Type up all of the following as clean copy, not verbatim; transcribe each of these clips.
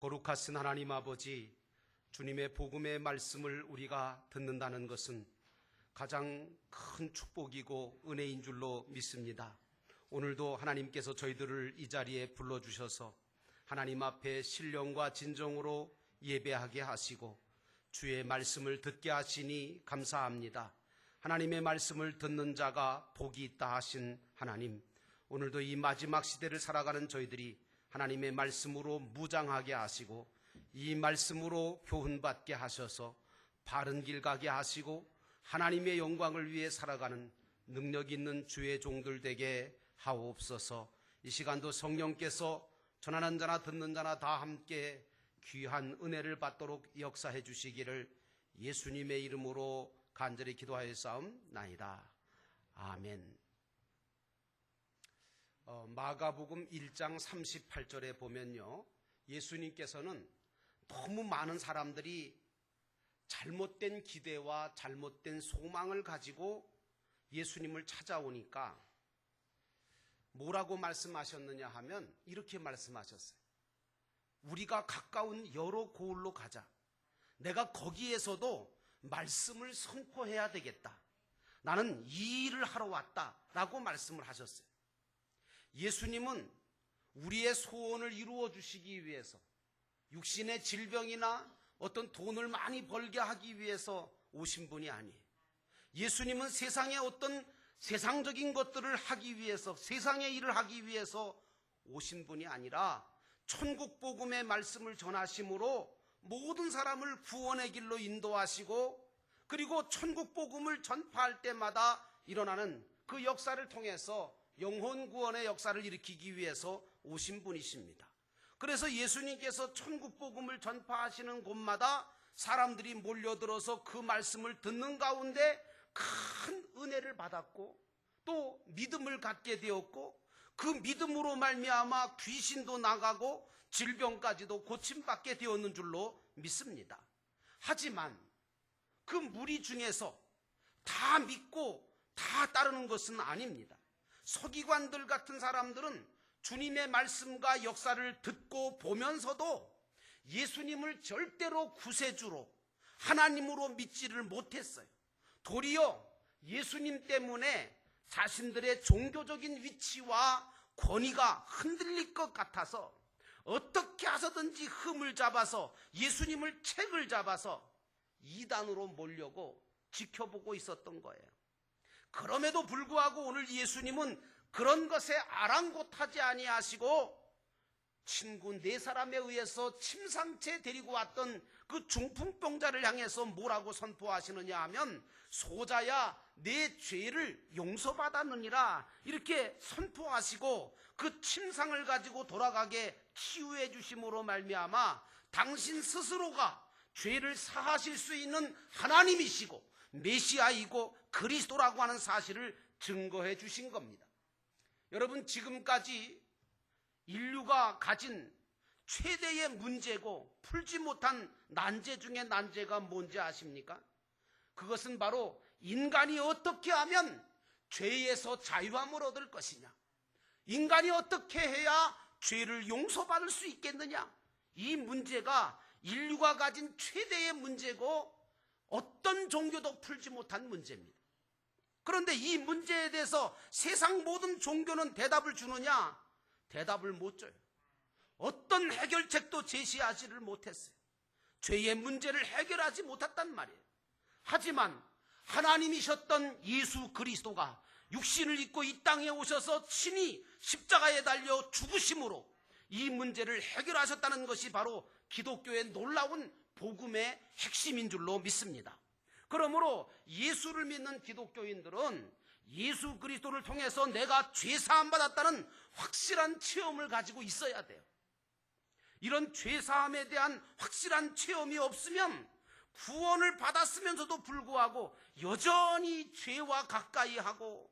거룩하신 하나님 아버지, 주님의 복음의 말씀을 우리가 듣는다는 것은 가장 큰 축복이고 은혜인 줄로 믿습니다. 오늘도 하나님께서 저희들을 이 자리에 불러주셔서 하나님 앞에 신령과 진정으로 예배하게 하시고 주의 말씀을 듣게 하시니 감사합니다. 하나님의 말씀을 듣는 자가 복이 있다 하신 하나님, 오늘도 이 마지막 시대를 살아가는 저희들이 하나님의 말씀으로 무장하게 하시고 이 말씀으로 교훈받게 하셔서 바른 길 가게 하시고 하나님의 영광을 위해 살아가는 능력 있는 주의 종들 되게 하옵소서. 이 시간도 성령께서 전하는 자나 듣는 자나 다 함께 귀한 은혜를 받도록 역사해 주시기를 예수님의 이름으로 간절히 기도하였사옵나이다. 아멘. 마가복음 1장 38절에 보면요, 예수님께서는 너무 많은 사람들이 잘못된 기대와 잘못된 소망을 가지고 예수님을 찾아오니까 뭐라고 말씀하셨느냐 하면 이렇게 말씀하셨어요. 우리가 가까운 여러 고을로 가자. 내가 거기에서도 말씀을 선포해야 되겠다. 나는 이 일을 하러 왔다 라고 말씀을 하셨어요. 예수님은 우리의 소원을 이루어 주시기 위해서, 육신의 질병이나 어떤 돈을 많이 벌게 하기 위해서 오신 분이 아니에요. 예수님은 세상의 어떤 세상적인 것들을 하기 위해서, 세상의 일을 하기 위해서 오신 분이 아니라 천국 복음의 말씀을 전하심으로 모든 사람을 구원의 길로 인도하시고, 그리고 천국 복음을 전파할 때마다 일어나는 그 역사를 통해서 영혼 구원의 역사를 일으키기 위해서 오신 분이십니다. 그래서 예수님께서 천국 복음을 전파하시는 곳마다 사람들이 몰려들어서 그 말씀을 듣는 가운데 큰 은혜를 받았고 또 믿음을 갖게 되었고, 그 믿음으로 말미암아 귀신도 나가고 질병까지도 고침받게 되었는 줄로 믿습니다. 하지만 그 무리 중에서 다 믿고 다 따르는 것은 아닙니다. 서기관들 같은 사람들은 주님의 말씀과 역사를 듣고 보면서도 예수님을 절대로 구세주로 하나님으로 믿지를 못했어요. 도리어 예수님 때문에 자신들의 종교적인 위치와 권위가 흔들릴 것 같아서 어떻게 해서든지 흠을 잡아서 예수님을 책을 잡아서 이단으로 몰려고 지켜보고 있었던 거예요. 그럼에도 불구하고 오늘 예수님은 그런 것에 아랑곳하지 아니하시고 친구 4사람에 의해서 침상채 데리고 왔던 그 중풍병자를 향해서 뭐라고 선포하시느냐 하면, 소자야 내 죄를 용서받았느니라 이렇게 선포하시고 그 침상을 가지고 돌아가게 치유해 주심으로 말미암아 당신 스스로가 죄를 사하실 수 있는 하나님이시고 메시아이고 그리스도라고 하는 사실을 증거해 주신 겁니다. 여러분, 지금까지 인류가 가진 최대의 문제고 풀지 못한 난제 중에 난제가 뭔지 아십니까? 그것은 바로 인간이 어떻게 하면 죄에서 자유함을 얻을 것이냐, 인간이 어떻게 해야 죄를 용서받을 수 있겠느냐, 이 문제가 인류가 가진 최대의 문제고 어떤 종교도 풀지 못한 문제입니다. 그런데 이 문제에 대해서 세상 모든 종교는 대답을 주느냐? 대답을 못 줘요. 어떤 해결책도 제시하지를 못했어요. 죄의 문제를 해결하지 못했단 말이에요. 하지만 하나님이셨던 예수 그리스도가 육신을 입고 이 땅에 오셔서 친히 십자가에 달려 죽으심으로 이 문제를 해결하셨다는 것이 바로 기독교의 놀라운 복음의 핵심인 줄로 믿습니다. 그러므로 예수를 믿는 기독교인들은 예수 그리스도를 통해서 내가 죄사함 받았다는 확실한 체험을 가지고 있어야 돼요. 이런 죄사함에 대한 확실한 체험이 없으면 구원을 받았으면서도 불구하고 여전히 죄와 가까이 하고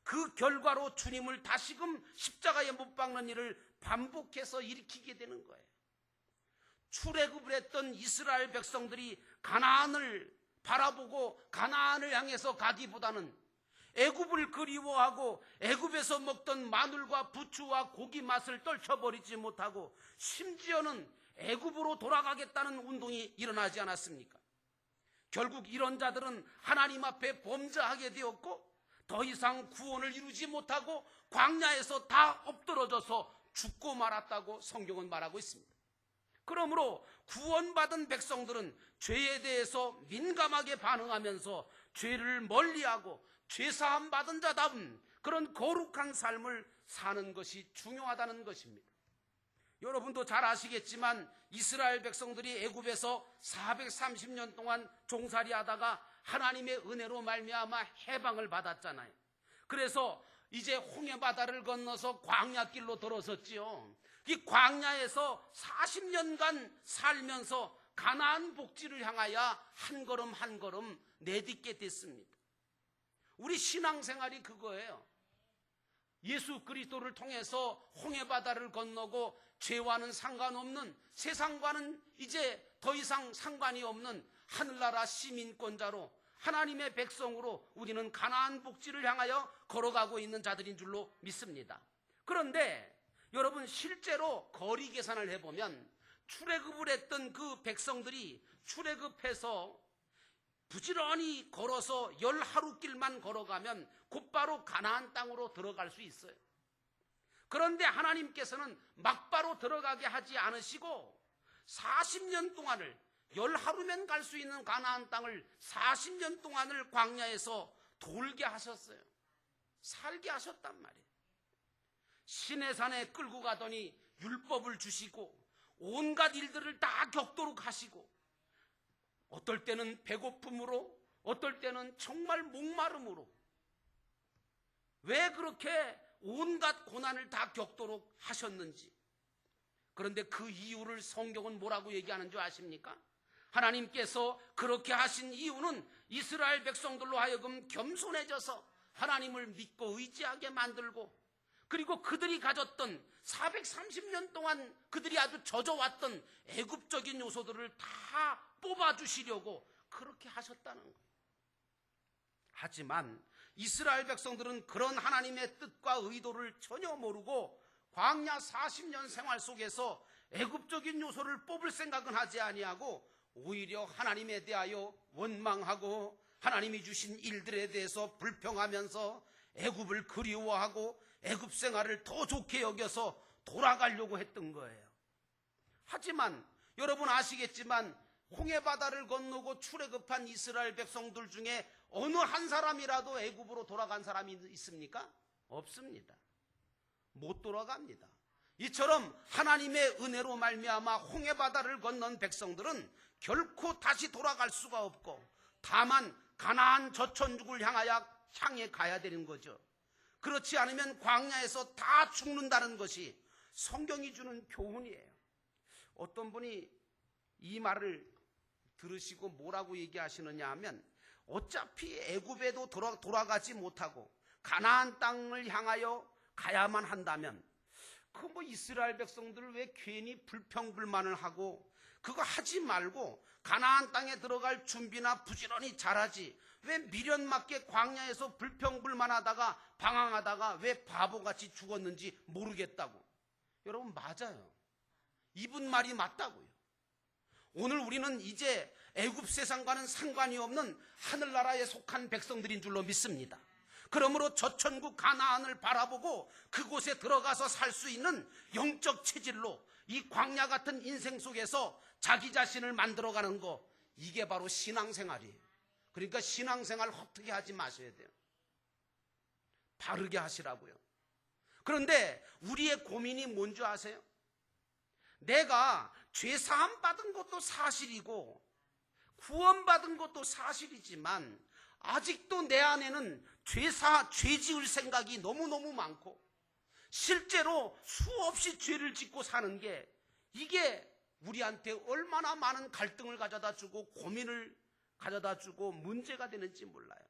그 결과로 주님을 다시금 십자가에 못 박는 일을 반복해서 일으키게 되는 거예요. 출애굽을 했던 이스라엘 백성들이 가나안을 바라보고 가나안을 향해서 가기보다는 애굽을 그리워하고 애굽에서 먹던 마늘과 부추와 고기 맛을 떨쳐버리지 못하고 심지어는 애굽으로 돌아가겠다는 운동이 일어나지 않았습니까? 결국 이런 자들은 하나님 앞에 범죄하게 되었고 더 이상 구원을 이루지 못하고 광야에서 다 엎드러져서 죽고 말았다고 성경은 말하고 있습니다. 그러므로 구원받은 백성들은 죄에 대해서 민감하게 반응하면서 죄를 멀리하고 죄사함 받은 자다운 그런 거룩한 삶을 사는 것이 중요하다는 것입니다. 여러분도 잘 아시겠지만 이스라엘 백성들이 애굽에서 430년 동안 종살이하다가 하나님의 은혜로 말미암아 해방을 받았잖아요. 그래서 이제 홍해바다를 건너서 광야길로 들어섰지요. 이 광야에서 40년간 살면서 가나안 복지를 향하여 한 걸음 한 걸음 내딛게 됐습니다. 우리 신앙생활이 그거예요. 예수 그리스도를 통해서 홍해바다를 건너고 죄와는 상관없는, 세상과는 이제 더 이상 상관이 없는 하늘나라 시민권자로 하나님의 백성으로 우리는 가나안 복지를 향하여 걸어가고 있는 자들인 줄로 믿습니다. 그런데 여러분, 실제로 거리 계산을 해보면 출애굽을 했던 그 백성들이 출애굽해서 부지런히 걸어서 10하루길만 걸어가면 곧바로 가나안 땅으로 들어갈 수 있어요. 그런데 하나님께서는 막바로 들어가게 하지 않으시고 40년 동안을, 10하루면 갈 수 있는 가나안 땅을 40년 동안을 광야에서 돌게 하셨어요. 살게 하셨단 말이에요. 시내산에 끌고 가더니 율법을 주시고 온갖 일들을 다 겪도록 하시고, 어떨 때는 배고픔으로, 어떨 때는 정말 목마름으로, 왜 그렇게 온갖 고난을 다 겪도록 하셨는지. 그런데 그 이유를 성경은 뭐라고 얘기하는 줄 아십니까? 하나님께서 그렇게 하신 이유는 이스라엘 백성들로 하여금 겸손해져서 하나님을 믿고 의지하게 만들고, 그리고 그들이 가졌던 430년 동안 그들이 아주 젖어왔던 애굽적인 요소들을 다 뽑아주시려고 그렇게 하셨다는 거예요. 하지만 이스라엘 백성들은 그런 하나님의 뜻과 의도를 전혀 모르고 광야 40년 생활 속에서 애굽적인 요소를 뽑을 생각은 하지 아니하고 오히려 하나님에 대하여 원망하고 하나님이 주신 일들에 대해서 불평하면서 애굽을 그리워하고 애굽 생활을 더 좋게 여겨서 돌아가려고 했던 거예요. 하지만 여러분 아시겠지만 홍해바다를 건너고 출애굽한 이스라엘 백성들 중에 어느 한 사람이라도 애굽으로 돌아간 사람이 있습니까? 없습니다. 못 돌아갑니다. 이처럼 하나님의 은혜로 말미암아 홍해바다를 건넌 백성들은 결코 다시 돌아갈 수가 없고, 다만 가나안 저천국을 향해 가야 되는 거죠. 그렇지 않으면 광야에서 다 죽는다는 것이 성경이 주는 교훈이에요. 어떤 분이 이 말을 들으시고 뭐라고 얘기하시느냐 하면, 어차피 애굽에도 돌아가지 못하고 가나안 땅을 향하여 가야만 한다면 그 이스라엘 백성들을 왜 괜히 불평불만을 하고 그거 하지 말고 가나안 땅에 들어갈 준비나 부지런히 잘하지, 왜 미련맞게 광야에서 불평불만하다가 방황하다가 왜 바보같이 죽었는지 모르겠다고. 여러분, 맞아요. 이분 말이 맞다고요. 오늘 우리는 이제 애굽 세상과는 상관이 없는 하늘나라에 속한 백성들인 줄로 믿습니다. 그러므로 저천국 가나안을 바라보고 그곳에 들어가서 살 수 있는 영적 체질로 이 광야 같은 인생 속에서 자기 자신을 만들어가는 거, 이게 바로 신앙생활이에요. 그러니까 신앙생활 헛되게 하지 마셔야 돼요. 바르게 하시라고요. 그런데 우리의 고민이 뭔지 아세요? 내가 죄사함 받은 것도 사실이고 구원받은 것도 사실이지만 아직도 내 안에는 죄 지을 생각이 너무너무 많고, 실제로 수없이 죄를 짓고 사는 게, 이게 우리한테 얼마나 많은 갈등을 가져다 주고 고민을 가져다 주고 문제가 되는지 몰라요.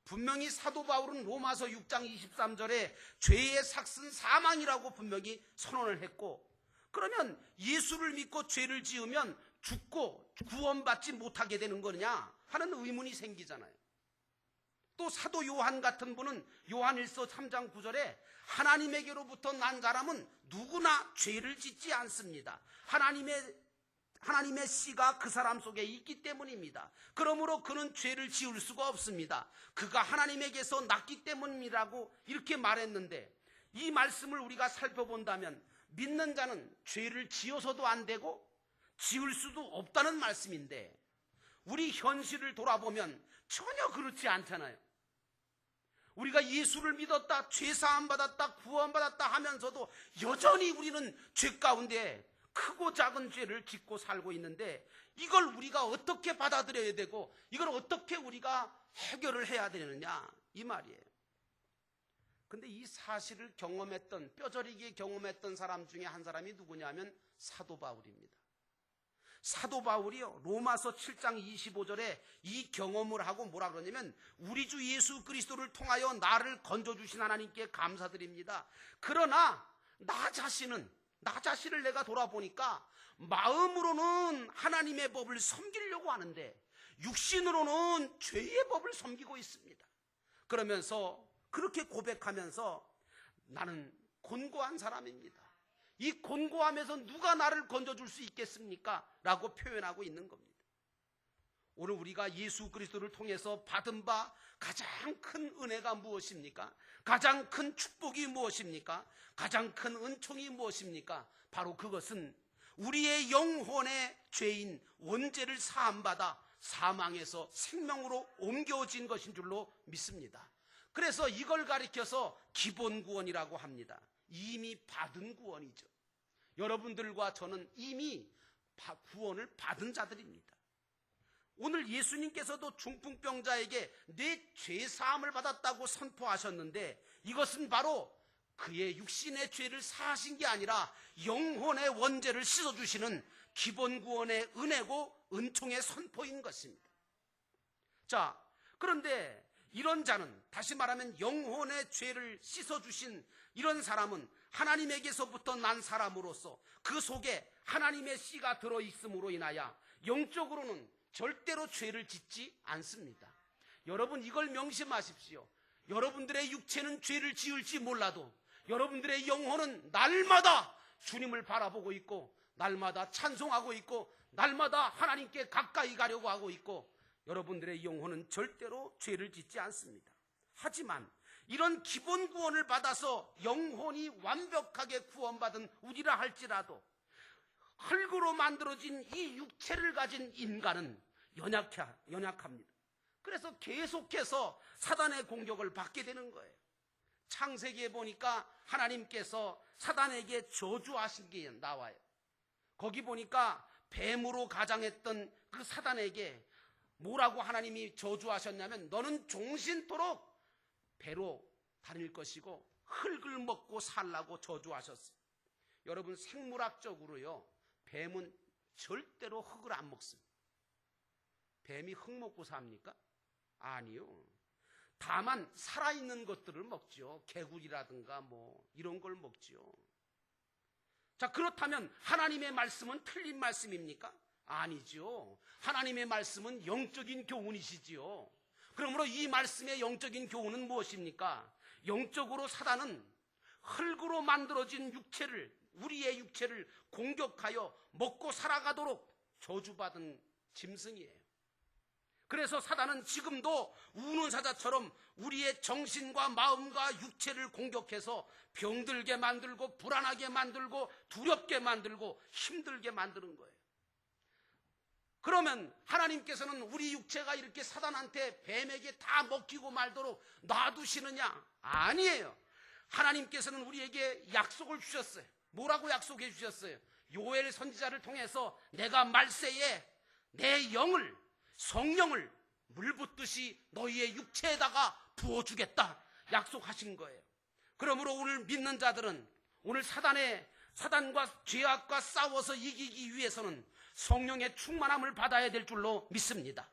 분명히 사도 바울은 로마서 6장 23절에 죄의 삭은 사망이라고 분명히 선언을 했고, 그러면 예수를 믿고 죄를 지으면 죽고 구원받지 못하게 되는 거냐 하는 의문이 생기잖아요. 또 사도 요한 같은 분은 요한일서 3장 9절에 하나님에게로부터 난 사람은 누구나 죄를 짓지 않습니다. 하나님의 씨가 그 사람 속에 있기 때문입니다. 그러므로 그는 죄를 지을 수가 없습니다. 그가 하나님에게서 났기 때문이라고 이렇게 말했는데, 이 말씀을 우리가 살펴본다면 믿는 자는 죄를 지어서도 안 되고 지을 수도 없다는 말씀인데, 우리 현실을 돌아보면 전혀 그렇지 않잖아요. 우리가 예수를 믿었다, 죄사함 받았다, 구원받았다 하면서도 여전히 우리는 죄 가운데 크고 작은 죄를 짓고 살고 있는데, 이걸 우리가 어떻게 받아들여야 되고 이걸 어떻게 우리가 해결을 해야 되느냐, 이 말이에요. 근데 이 사실을 경험했던, 뼈저리게 경험했던 사람 중에 한 사람이 누구냐면 사도 바울입니다. 사도 바울이요, 로마서 7장 25절에 이 경험을 하고 뭐라 그러냐면, 우리 주 예수 그리스도를 통하여 나를 건져주신 하나님께 감사드립니다. 그러나 나 자신을 내가 돌아보니까 마음으로는 하나님의 법을 섬기려고 하는데 육신으로는 죄의 법을 섬기고 있습니다. 그러면서 그렇게 고백하면서 나는 곤고한 사람입니다. 이 곤고함에서 누가 나를 건져줄 수 있겠습니까? 라고 표현하고 있는 겁니다. 오늘 우리가 예수 그리스도를 통해서 받은 바 가장 큰 은혜가 무엇입니까? 가장 큰 축복이 무엇입니까? 가장 큰 은총이 무엇입니까? 바로 그것은 우리의 영혼의 죄인 원죄를 사함받아 사망에서 생명으로 옮겨진 것인 줄로 믿습니다. 그래서 이걸 가리켜서 기본 구원이라고 합니다. 이미 받은 구원이죠. 여러분들과 저는 이미 구원을 받은 자들입니다. 오늘 예수님께서도 중풍병자에게 내 죄사함을 받았다고 선포하셨는데, 이것은 바로 그의 육신의 죄를 사하신 게 아니라 영혼의 원죄를 씻어주시는 기본 구원의 은혜고 은총의 선포인 것입니다. 자, 그런데 이런 자는, 다시 말하면 영혼의 죄를 씻어주신 이런 사람은 하나님에게서부터 난 사람으로서 그 속에 하나님의 씨가 들어있음으로 인하여 영적으로는 절대로 죄를 짓지 않습니다. 여러분, 이걸 명심하십시오. 여러분들의 육체는 죄를 지을지 몰라도 여러분들의 영혼은 날마다 주님을 바라보고 있고, 날마다 찬송하고 있고, 날마다 하나님께 가까이 가려고 하고 있고, 여러분들의 영혼은 절대로 죄를 짓지 않습니다. 하지만 이런 기본 구원을 받아서 영혼이 완벽하게 구원받은 우리라 할지라도 흙으로 만들어진 이 육체를 가진 인간은 연약합니다. 그래서 계속해서 사단의 공격을 받게 되는 거예요. 창세기에 보니까 하나님께서 사단에게 저주하신 게 나와요. 거기 보니까 뱀으로 가장했던 그 사단에게 뭐라고 하나님이 저주하셨냐면, 너는 종신토록 배로 다닐 것이고 흙을 먹고 살라고 저주하셨어요. 여러분, 생물학적으로요, 뱀은 절대로 흙을 안 먹습니다. 뱀이 흙 먹고 삽니까? 아니요. 다만 살아있는 것들을 먹죠. 개구리라든가 뭐 이런 걸 먹죠. 자, 그렇다면 하나님의 말씀은 틀린 말씀입니까? 아니죠. 하나님의 말씀은 영적인 교훈이시지요. 그러므로 이 말씀의 영적인 교훈은 무엇입니까? 영적으로 사단은 흙으로 만들어진 육체를, 우리의 육체를 공격하여 먹고 살아가도록 저주받은 짐승이에요. 그래서 사단은 지금도 우는 사자처럼 우리의 정신과 마음과 육체를 공격해서 병들게 만들고 불안하게 만들고 두렵게 만들고 힘들게 만드는 거예요. 그러면 하나님께서는 우리 육체가 이렇게 사단한테, 뱀에게 다 먹히고 말도록 놔두시느냐? 아니에요. 하나님께서는 우리에게 약속을 주셨어요. 뭐라고 약속해 주셨어요? 요엘 선지자를 통해서 내가 말세에 내 영을, 성령을 물 붓듯이 너희의 육체에다가 부어주겠다 약속하신 거예요. 그러므로 오늘 믿는 자들은 오늘 사단과 죄악과 싸워서 이기기 위해서는 성령의 충만함을 받아야 될 줄로 믿습니다.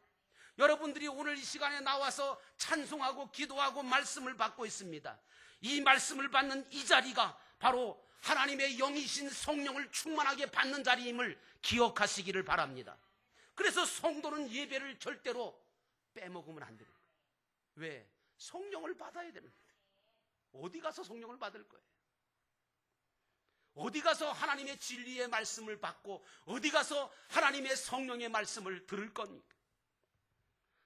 여러분들이 오늘 이 시간에 나와서 찬송하고 기도하고 말씀을 받고 있습니다. 이 말씀을 받는 이 자리가 바로 하나님의 영이신 성령을 충만하게 받는 자리임을 기억하시기를 바랍니다. 그래서 성도는 예배를 절대로 빼먹으면 안 됩니다. 왜? 성령을 받아야 되는 거예요. 어디 가서 성령을 받을 거예요? 어디 가서 하나님의 진리의 말씀을 받고 어디 가서 하나님의 성령의 말씀을 들을 겁니까?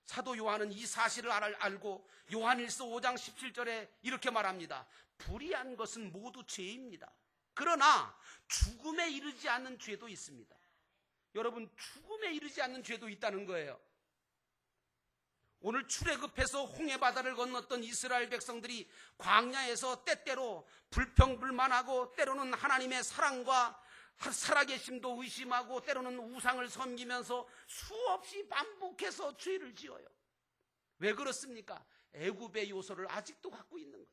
사도 요한은 이 사실을 알고 요한일서 5장 17절에 이렇게 말합니다. 불의한 것은 모두 죄입니다. 그러나 죽음에 이르지 않는 죄도 있습니다. 여러분, 죽음에 이르지 않는 죄도 있다는 거예요. 오늘 출애굽해서 홍해바다를 건넜던 이스라엘 백성들이 광야에서 때때로 불평불만하고 때로는 하나님의 사랑과 살아계심도 의심하고 때로는 우상을 섬기면서 수없이 반복해서 죄를 지어요. 왜 그렇습니까? 애굽의 요소를 아직도 갖고 있는 거예요.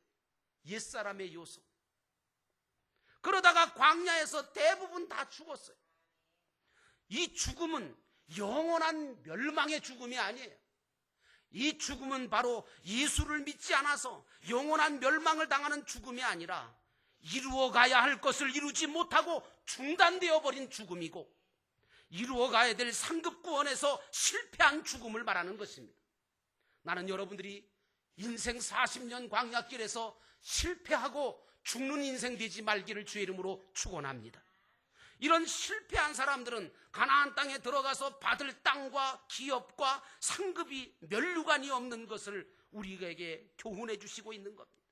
옛사람의 요소. 그러다가 광야에서 대부분 다 죽었어요. 이 죽음은 영원한 멸망의 죽음이 아니에요. 이 죽음은 바로 예수를 믿지 않아서 영원한 멸망을 당하는 죽음이 아니라 이루어가야 할 것을 이루지 못하고 중단되어 버린 죽음이고 이루어가야 될 상급구원에서 실패한 죽음을 말하는 것입니다. 나는 여러분들이 인생 40년 광야길에서 실패하고 죽는 인생 되지 말기를 주의 이름으로 축원합니다. 이런 실패한 사람들은 가나안 땅에 들어가서 받을 땅과 기업과 상급이 면류관이 없는 것을 우리에게 교훈해 주시고 있는 겁니다.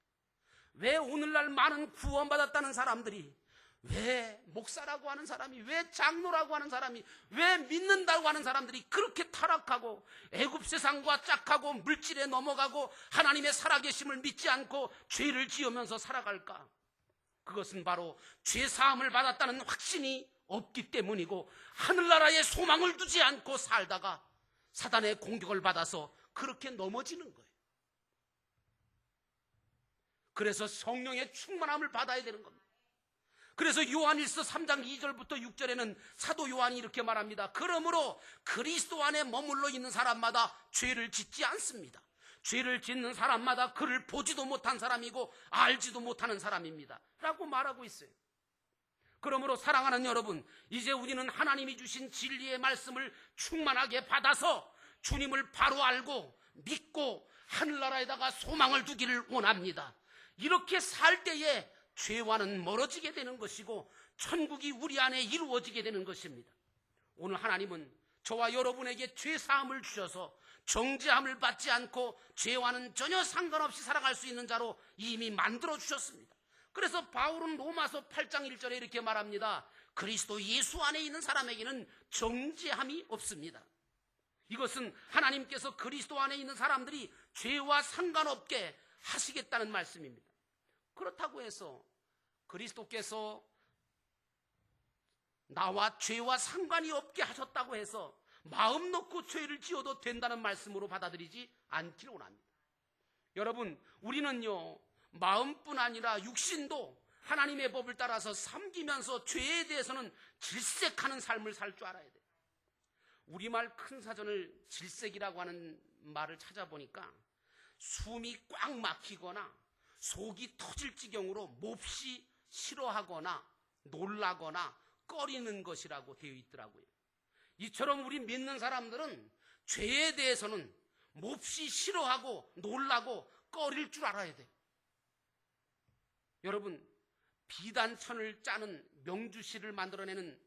왜 오늘날 많은 구원받았다는 사람들이, 왜 목사라고 하는 사람이, 왜 장로라고 하는 사람이, 왜 믿는다고 하는 사람들이 그렇게 타락하고 애굽 세상과 짝하고 물질에 넘어가고 하나님의 살아계심을 믿지 않고 죄를 지으면서 살아갈까? 그것은 바로 죄사함을 받았다는 확신이 없기 때문이고 하늘나라에 소망을 두지 않고 살다가 사단의 공격을 받아서 그렇게 넘어지는 거예요. 그래서 성령의 충만함을 받아야 되는 겁니다. 그래서 요한일서 3장 2절부터 6절에는 사도 요한이 이렇게 말합니다. 그러므로 그리스도 안에 머물러 있는 사람마다 죄를 짓지 않습니다. 죄를 짓는 사람마다 그를 보지도 못한 사람이고 알지도 못하는 사람입니다 라고 말하고 있어요. 그러므로 사랑하는 여러분, 이제 우리는 하나님이 주신 진리의 말씀을 충만하게 받아서 주님을 바로 알고 믿고 하늘나라에다가 소망을 두기를 원합니다. 이렇게 살 때에 죄와는 멀어지게 되는 것이고 천국이 우리 안에 이루어지게 되는 것입니다. 오늘 하나님은 저와 여러분에게 죄사함을 주셔서 정죄함을 받지 않고 죄와는 전혀 상관없이 살아갈 수 있는 자로 이미 만들어 주셨습니다. 그래서 바울은 로마서 8장 1절에 이렇게 말합니다. 그리스도 예수 안에 있는 사람에게는 정죄함이 없습니다. 이것은 하나님께서 그리스도 안에 있는 사람들이 죄와 상관없게 하시겠다는 말씀입니다. 그렇다고 해서 그리스도께서 나와 죄와 상관이 없게 하셨다고 해서 마음 놓고 죄를 지어도 된다는 말씀으로 받아들이지 않기를 원합니다. 여러분, 우리는요 마음뿐 아니라 육신도 하나님의 법을 따라서 섬기면서 죄에 대해서는 질색하는 삶을 살 줄 알아야 돼요. 우리말 큰 사전을 질색이라고 하는 말을 찾아보니까 숨이 꽉 막히거나 속이 터질 지경으로 몹시 싫어하거나 놀라거나 꺼리는 것이라고 되어 있더라고요. 이처럼 우리 믿는 사람들은 죄에 대해서는 몹시 싫어하고 놀라고 꺼릴 줄 알아야 돼요. 여러분, 비단천을 짜는 명주실을 만들어내는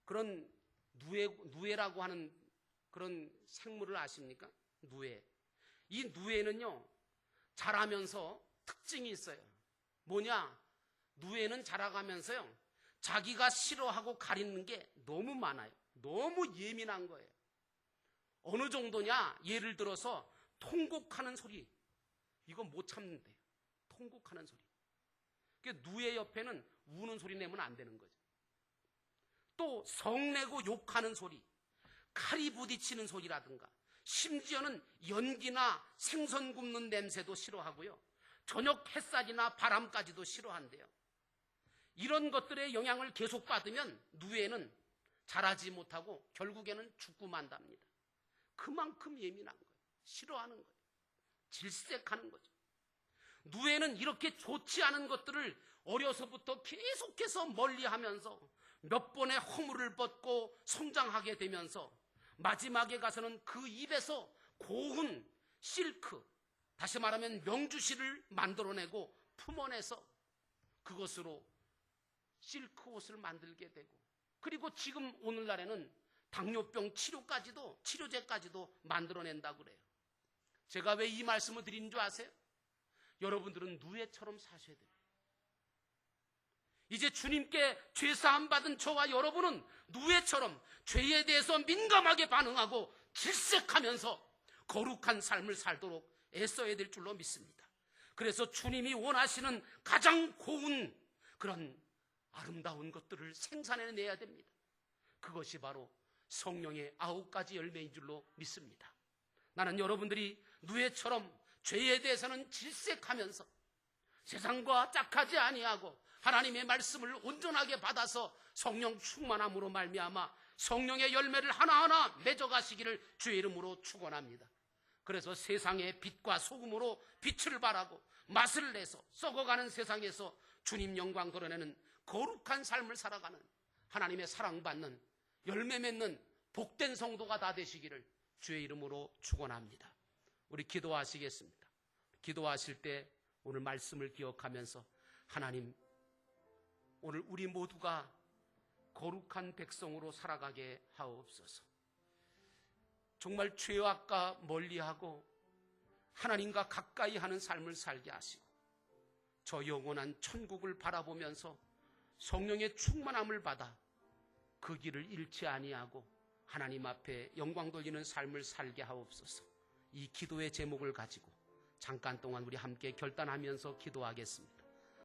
그런 누에라고 하는 그런 생물을 아십니까? 누에. 이 누에는요 자라면서 특징이 있어요. 뭐냐? 누에는 자라가면서요 자기가 싫어하고 가리는 게 너무 많아요. 너무 예민한 거예요. 어느 정도냐? 예를 들어서 통곡하는 소리, 이거 못 참는데요. 통곡하는 소리. 그러니까 누에 옆에는 우는 소리 내면 안 되는 거죠. 또 성내고 욕하는 소리, 칼이 부딪히는 소리라든가, 심지어는 연기나 생선 굽는 냄새도 싫어하고요, 저녁 햇살이나 바람까지도 싫어한대요. 이런 것들의 영향을 계속 받으면 누에는 자라지 못하고 결국에는 죽고 만답니다. 그만큼 예민한 거예요. 싫어하는 거예요. 질색하는 거죠. 누에는 이렇게 좋지 않은 것들을 어려서부터 계속해서 멀리하면서 몇 번의 허물을 벗고 성장하게 되면서 마지막에 가서는 그 입에서 고운 실크, 다시 말하면 명주실을 만들어내고 품어내서 그것으로 실크 옷을 만들게 되고, 그리고 지금 오늘날에는 당뇨병 치료제까지도 만들어낸다고 그래요. 제가 왜 이 말씀을 드리는 줄 아세요? 여러분들은 누에처럼 사셔야 돼요. 이제 주님께 죄사함 받은 저와 여러분은 누에처럼 죄에 대해서 민감하게 반응하고 질색하면서 거룩한 삶을 살도록 애써야 될 줄로 믿습니다. 그래서 주님이 원하시는 가장 고운 그런 아름다운 것들을 생산해내야 됩니다. 그것이 바로 성령의 9가지 열매인 줄로 믿습니다. 나는 여러분들이 누에처럼 죄에 대해서는 질색하면서 세상과 짝하지 아니하고 하나님의 말씀을 온전하게 받아서 성령 충만함으로 말미암아 성령의 열매를 하나하나 맺어가시기를 주의 이름으로 축원합니다. 그래서 세상의 빛과 소금으로 빛을 발하고 맛을 내서 썩어가는 세상에서 주님 영광 드러내는 거룩한 삶을 살아가는 하나님의 사랑받는 열매 맺는 복된 성도가 다 되시기를 주의 이름으로 축원합니다. 우리 기도하시겠습니다. 기도하실 때 오늘 말씀을 기억하면서 하나님, 오늘 우리 모두가 거룩한 백성으로 살아가게 하옵소서. 정말 죄악과 멀리하고 하나님과 가까이 하는 삶을 살게 하시고 저 영원한 천국을 바라보면서 성령의 충만함을 받아 그 길을 잃지 아니하고 하나님 앞에 영광 돌리는 삶을 살게 하옵소서. 이 기도의 제목을 가지고 잠깐 동안 우리 함께 결단하면서 기도하겠습니다.